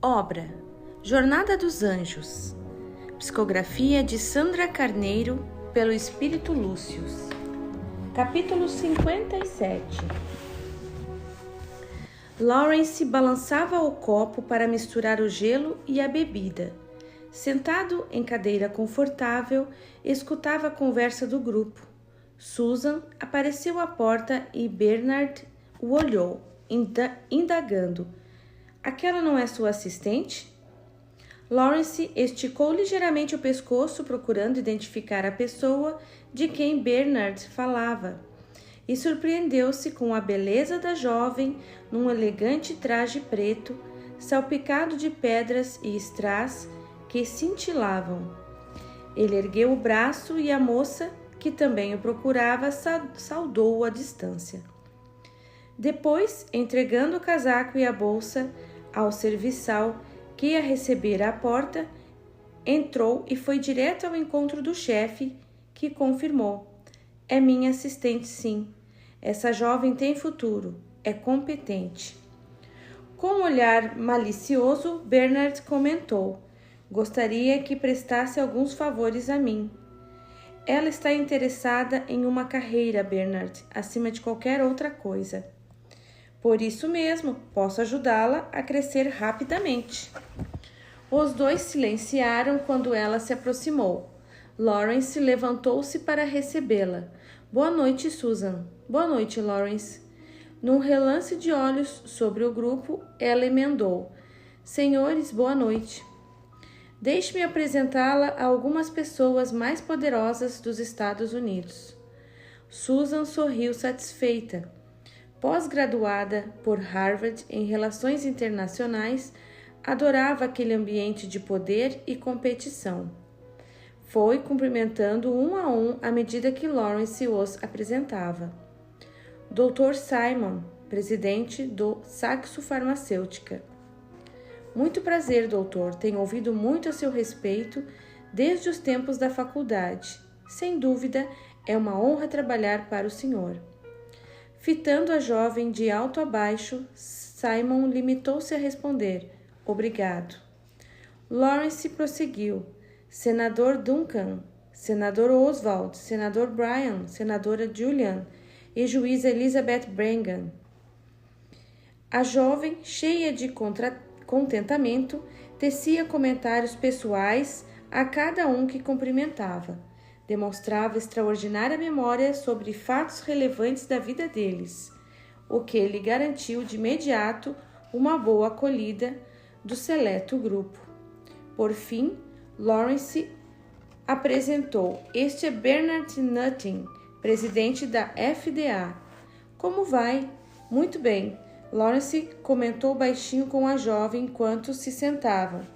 Obra Jornada dos Anjos. Psicografia de Sandra Carneiro, pelo Espírito Lúcius. Capítulo 57. Lawrence balançava o copo para misturar o gelo e a bebida. Sentado em cadeira confortável, escutava a conversa do grupo. Susan apareceu à porta e Bernard o olhou, indagando. Aquela não é sua assistente? Lawrence esticou ligeiramente o pescoço, procurando identificar a pessoa de quem Bernard falava, e surpreendeu-se com a beleza da jovem num elegante traje preto, salpicado de pedras e strass que cintilavam. Ele ergueu o braço e a moça, que também o procurava, saudou-o à distância. Depois, entregando o casaco e a bolsa ao serviçal que ia receber à porta, entrou e foi direto ao encontro do chefe, que confirmou. É minha assistente, sim. Essa jovem tem futuro, é competente. Com um olhar malicioso, Bernard comentou. Gostaria que prestasse alguns favores a mim. Ela está interessada em uma carreira, Bernard, acima de qualquer outra coisa. Por isso mesmo, posso ajudá-la a crescer rapidamente. Os dois silenciaram quando ela se aproximou. Lawrence levantou-se para recebê-la. Boa noite, Susan. Boa noite, Lawrence. Num relance de olhos sobre o grupo, ela emendou. Senhores, boa noite. Deixe-me apresentá-la a algumas pessoas mais poderosas dos Estados Unidos. Susan sorriu satisfeita. Pós-graduada por Harvard em Relações Internacionais, adorava aquele ambiente de poder e competição. Foi cumprimentando um a um à medida que Lawrence os apresentava. Dr. Simon, presidente do Saxo Farmacêutica. Muito prazer, doutor. Tenho ouvido muito a seu respeito desde os tempos da faculdade. Sem dúvida, é uma honra trabalhar para o senhor. Fitando a jovem de alto a baixo, Simon limitou-se a responder, obrigado. Lawrence prosseguiu, senador Duncan, senador Oswald, senador Bryan, senadora Julian e juíza Elizabeth Brangan. A jovem, cheia de contentamento, tecia comentários pessoais a cada um que cumprimentava. Demonstrava extraordinária memória sobre fatos relevantes da vida deles, o que lhe garantiu de imediato uma boa acolhida do seleto grupo. Por fim, Lawrence apresentou. Este é Bernard Nutting, presidente da FDA. Como vai? Muito bem. Lawrence comentou baixinho com a jovem enquanto se sentavam.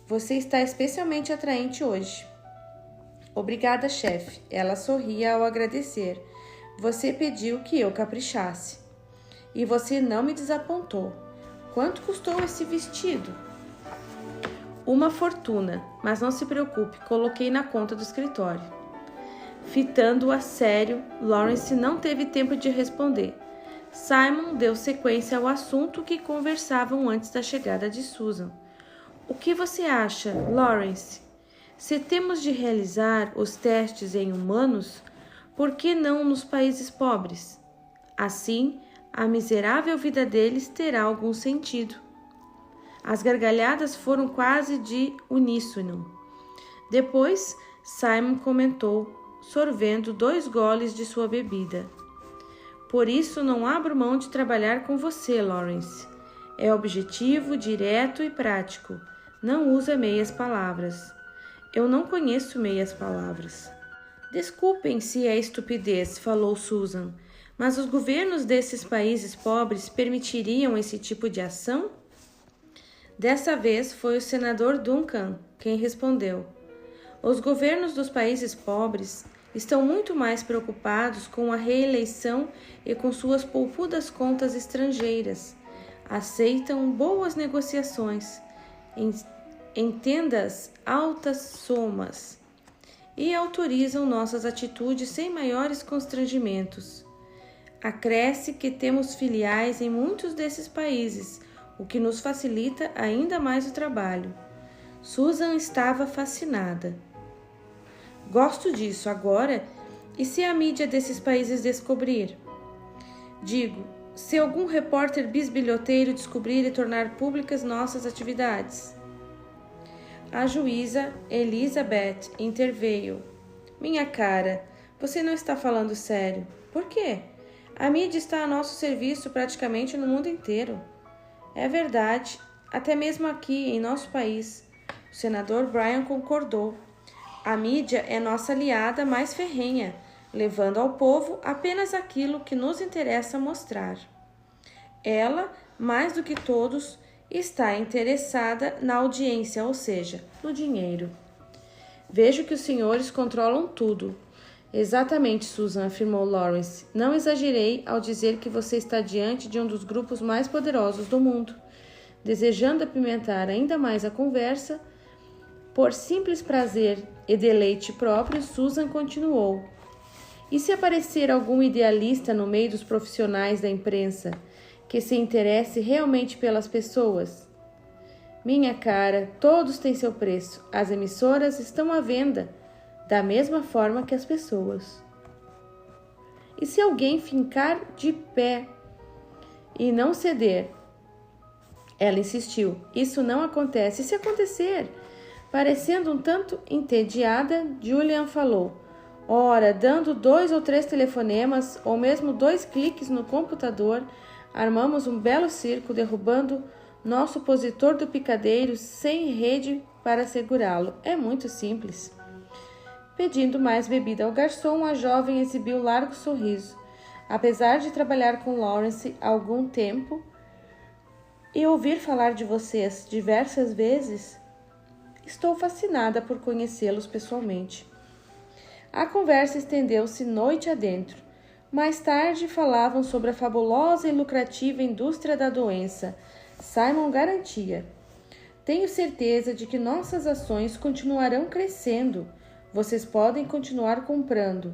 Você está especialmente atraente hoje. Obrigada, chefe. Ela sorria ao agradecer. Você pediu que eu caprichasse. E você não me desapontou. Quanto custou esse vestido? Uma fortuna, mas não se preocupe, coloquei na conta do escritório. Fitando-o a sério, Lawrence não teve tempo de responder. Simon deu sequência ao assunto que conversavam antes da chegada de Susan. O que você acha, Lawrence? Se temos de realizar os testes em humanos, por que não nos países pobres? Assim, a miserável vida deles terá algum sentido. As gargalhadas foram quase de uníssono. Depois, Simon comentou, sorvendo 2 goles de sua bebida. Por isso não abro mão de trabalhar com você, Lawrence. É objetivo, direto e prático. Não usa meias palavras. Eu não conheço meias palavras. Desculpem se é estupidez, falou Susan, mas os governos desses países pobres permitiriam esse tipo de ação? Dessa vez foi o senador Duncan quem respondeu. Os governos dos países pobres estão muito mais preocupados com a reeleição e com suas poupudas contas estrangeiras. Aceitam boas negociações, entendas altas somas, e autorizam nossas atitudes sem maiores constrangimentos. Acresce que temos filiais em muitos desses países, o que nos facilita ainda mais o trabalho. Susan estava fascinada. Gosto disso agora, e se a mídia desses países descobrir? Digo, se algum repórter bisbilhoteiro descobrir e tornar públicas nossas atividades. A juíza Elizabeth interveio. Minha cara, você não está falando sério. Por quê? A mídia está a nosso serviço praticamente no mundo inteiro. É verdade, até mesmo aqui em nosso país. O senador Bryan concordou. A mídia é nossa aliada mais ferrenha, levando ao povo apenas aquilo que nos interessa mostrar. Ela, mais do que todos, está interessada na audiência, ou seja, no dinheiro. Vejo que os senhores controlam tudo. Exatamente, Susan, afirmou Lawrence. Não exagerei ao dizer que você está diante de um dos grupos mais poderosos do mundo. Desejando apimentar ainda mais a conversa, por simples prazer e deleite próprio, Susan continuou. E se aparecer algum idealista no meio dos profissionais da imprensa que se interesse realmente pelas pessoas? Minha cara, todos têm seu preço. As emissoras estão à venda, da mesma forma que as pessoas. E se alguém fincar de pé e não ceder? Ela insistiu. Isso não acontece. E se acontecer? Parecendo um tanto entediada, Julian falou. Ora, dando 2 ou 3 telefonemas, ou mesmo 2 cliques no computador, armamos um belo circo, derrubando nosso opositor do picadeiro sem rede para segurá-lo. É muito simples. Pedindo mais bebida ao garçom, a jovem exibiu largo sorriso. Apesar de trabalhar com Lawrence há algum tempo e ouvir falar de vocês diversas vezes, estou fascinada por conhecê-los pessoalmente. A conversa estendeu-se noite adentro. Mais tarde falavam sobre a fabulosa e lucrativa indústria da doença. Simon garantia. Tenho certeza de que nossas ações continuarão crescendo. Vocês podem continuar comprando.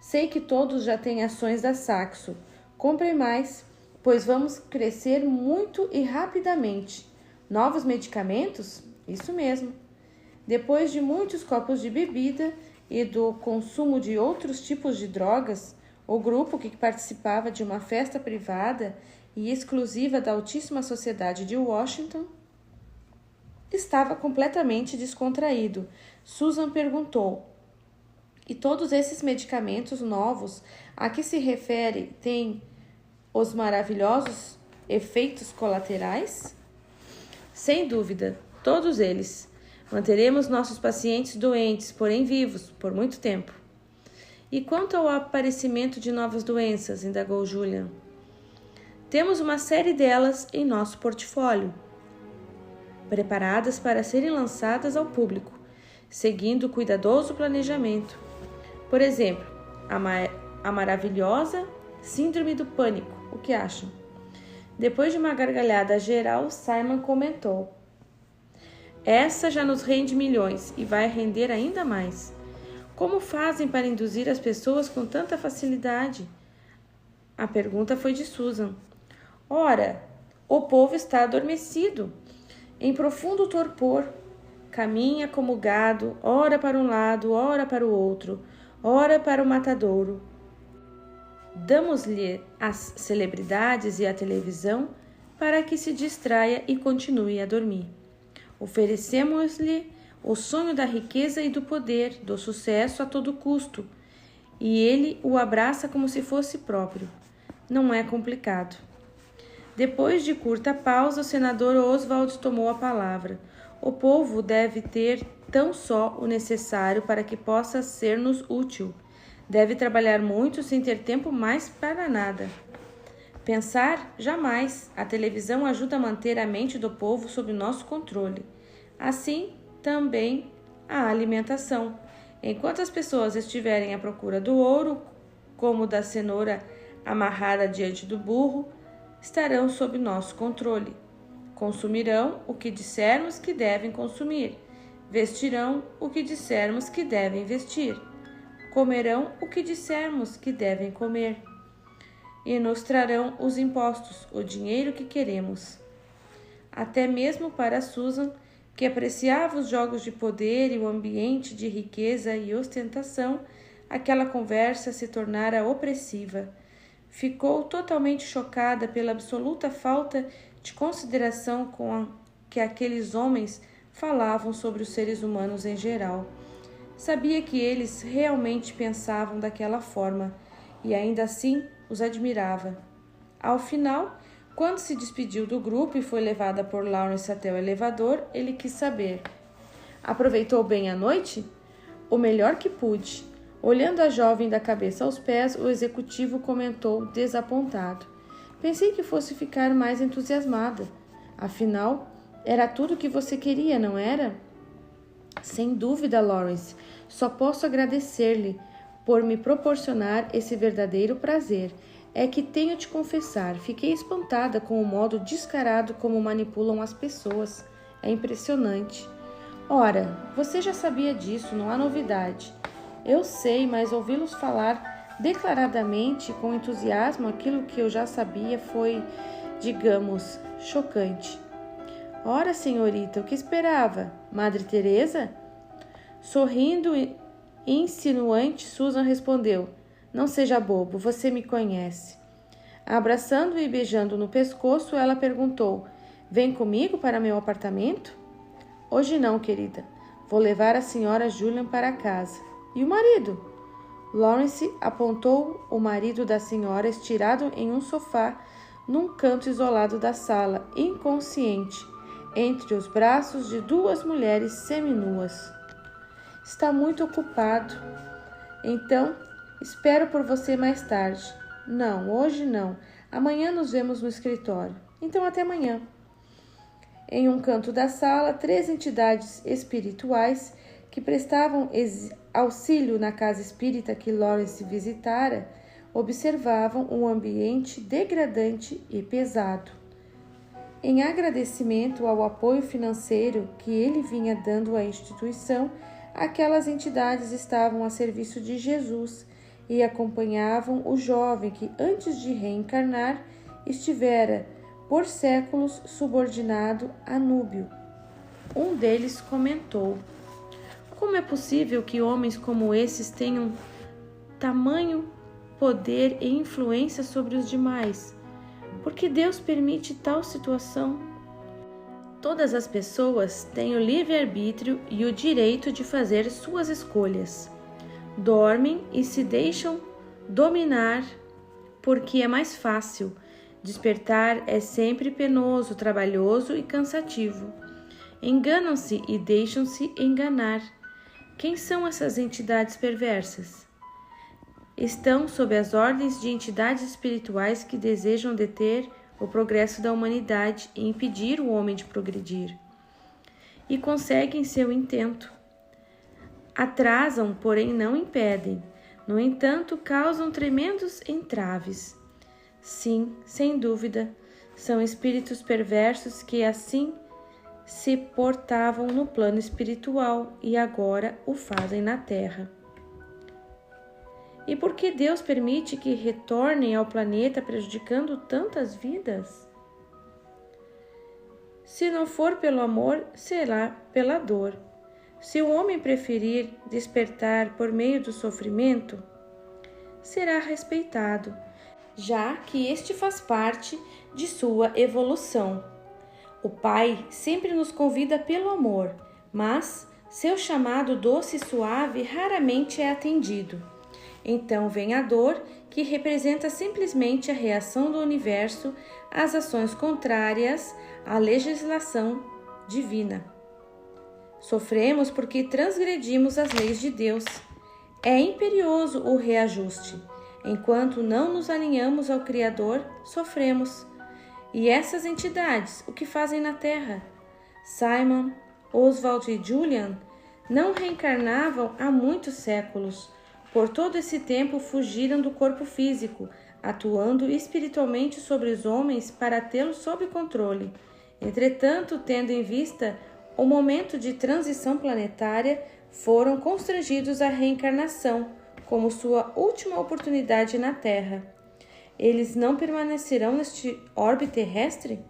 Sei que todos já têm ações da Saxo. Comprem mais, pois vamos crescer muito e rapidamente. Novos medicamentos? Isso mesmo. Depois de muitos copos de bebida e do consumo de outros tipos de drogas, o grupo que participava de uma festa privada e exclusiva da altíssima sociedade de Washington estava completamente descontraído. Susan perguntou: e todos esses medicamentos novos a que se refere têm os maravilhosos efeitos colaterais? Sem dúvida, todos eles. Manteremos nossos pacientes doentes, porém vivos, por muito tempo. E quanto ao aparecimento de novas doenças, indagou Julian. Temos uma série delas em nosso portfólio, preparadas para serem lançadas ao público, seguindo cuidadoso planejamento. Por exemplo, a maravilhosa Síndrome do Pânico. O que acham? Depois de uma gargalhada geral, Simon comentou. Essa já nos rende milhões e vai render ainda mais. Como fazem para induzir as pessoas com tanta facilidade? A pergunta foi de Susan. Ora, o povo está adormecido, em profundo torpor. Caminha como gado, ora para um lado, ora para o outro, ora para o matadouro. Damos-lhe as celebridades e a televisão para que se distraia e continue a dormir. Oferecemos-lhe o sonho da riqueza e do poder, do sucesso a todo custo, e ele o abraça como se fosse próprio. Não é complicado. Depois de curta pausa, o senador Oswald tomou a palavra. O povo deve ter tão só o necessário para que possa ser-nos útil. Deve trabalhar muito sem ter tempo mais para nada. Pensar? Jamais. A televisão ajuda a manter a mente do povo sob nosso controle. Assim, também a alimentação. Enquanto as pessoas estiverem à procura do ouro, como da cenoura amarrada diante do burro, estarão sob nosso controle. Consumirão o que dissermos que devem consumir. Vestirão o que dissermos que devem vestir. Comerão o que dissermos que devem comer. E nos trarão os impostos, o dinheiro que queremos. Até mesmo para Susan, que apreciava os jogos de poder e o ambiente de riqueza e ostentação, aquela conversa se tornara opressiva. Ficou totalmente chocada pela absoluta falta de consideração com que aqueles homens falavam sobre os seres humanos em geral. Sabia que eles realmente pensavam daquela forma e ainda assim os admirava. Ao final, quando se despediu do grupo e foi levada por Lawrence até o elevador, ele quis saber: aproveitou bem a noite? O melhor que pude. Olhando a jovem da cabeça aos pés, o executivo comentou desapontado: pensei que fosse ficar mais entusiasmada. Afinal, era tudo o que você queria, não era? Sem dúvida, Lawrence. Só posso agradecer-lhe por me proporcionar esse verdadeiro prazer. É que tenho de confessar, fiquei espantada com o modo descarado como manipulam as pessoas. É impressionante. Ora, você já sabia disso, não há novidade. Eu sei, mas ouvi-los falar declaradamente, com entusiasmo, aquilo que eu já sabia foi, digamos, chocante. Ora, senhorita, o que esperava? Madre Teresa? Sorrindo e insinuante, Susan respondeu: não seja bobo, você me conhece. Abraçando-o e beijando no pescoço, ela perguntou: vem comigo para meu apartamento? Hoje não, querida. Vou levar a senhora Julian para casa. E o marido? Lawrence apontou o marido da senhora estirado em um sofá, num canto isolado da sala, inconsciente, entre os braços de duas mulheres seminuas. Está muito ocupado. Então, espero por você mais tarde. Não, hoje não. Amanhã nos vemos no escritório. Então, até amanhã. Em um canto da sala, 3 entidades espirituais que prestavam auxílio na casa espírita que Lawrence visitara observavam um ambiente degradante e pesado. Em agradecimento ao apoio financeiro que ele vinha dando à instituição, aquelas entidades estavam a serviço de Jesus e acompanhavam o jovem que, antes de reencarnar, estivera por séculos subordinado a Núbio. Um deles comentou: como é possível que homens como esses tenham tamanho poder e influência sobre os demais? Por que Deus permite tal situação? Todas as pessoas têm o livre-arbítrio e o direito de fazer suas escolhas. Dormem e se deixam dominar porque é mais fácil. Despertar é sempre penoso, trabalhoso e cansativo. Enganam-se e deixam-se enganar. Quem são essas entidades perversas? Estão sob as ordens de entidades espirituais que desejam deter o progresso da humanidade e impedir o homem de progredir. E conseguem seu intento. Atrasam, porém não impedem. No entanto, causam tremendos entraves. Sim, sem dúvida, são espíritos perversos que assim se portavam no plano espiritual e agora o fazem na Terra. E por que Deus permite que retornem ao planeta prejudicando tantas vidas? Se não for pelo amor, será pela dor. Se o homem preferir despertar por meio do sofrimento, será respeitado, já que este faz parte de sua evolução. O Pai sempre nos convida pelo amor, mas seu chamado doce e suave raramente é atendido. Então vem a dor, que representa simplesmente a reação do universo às ações contrárias à legislação divina. Sofremos porque transgredimos as leis de Deus. É imperioso o reajuste. Enquanto não nos alinhamos ao Criador, sofremos. E essas entidades, o que fazem na Terra? Simon, Oswald e Julian não reencarnavam há muitos séculos. Por todo esse tempo fugiram do corpo físico, atuando espiritualmente sobre os homens para tê-los sob controle. Entretanto, tendo em vista o momento de transição planetária, foram constrangidos à reencarnação, como sua última oportunidade na Terra. Eles não permanecerão neste orbe terrestre?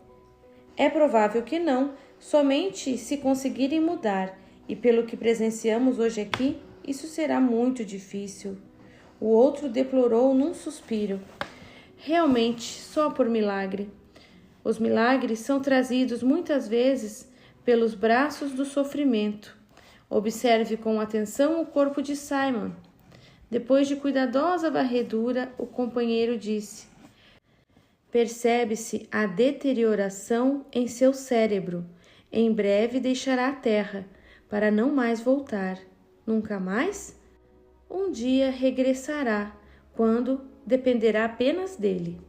É provável que não, somente se conseguirem mudar, e pelo que presenciamos hoje aqui, isso será muito difícil. O outro deplorou num suspiro. Realmente, só por milagre. Os milagres são trazidos muitas vezes pelos braços do sofrimento. Observe com atenção o corpo de Simon. Depois de cuidadosa varredura, o companheiro disse: percebe-se a deterioração em seu cérebro. Em breve deixará a terra, para não mais voltar. Nunca mais? Um dia regressará, quando dependerá apenas dele.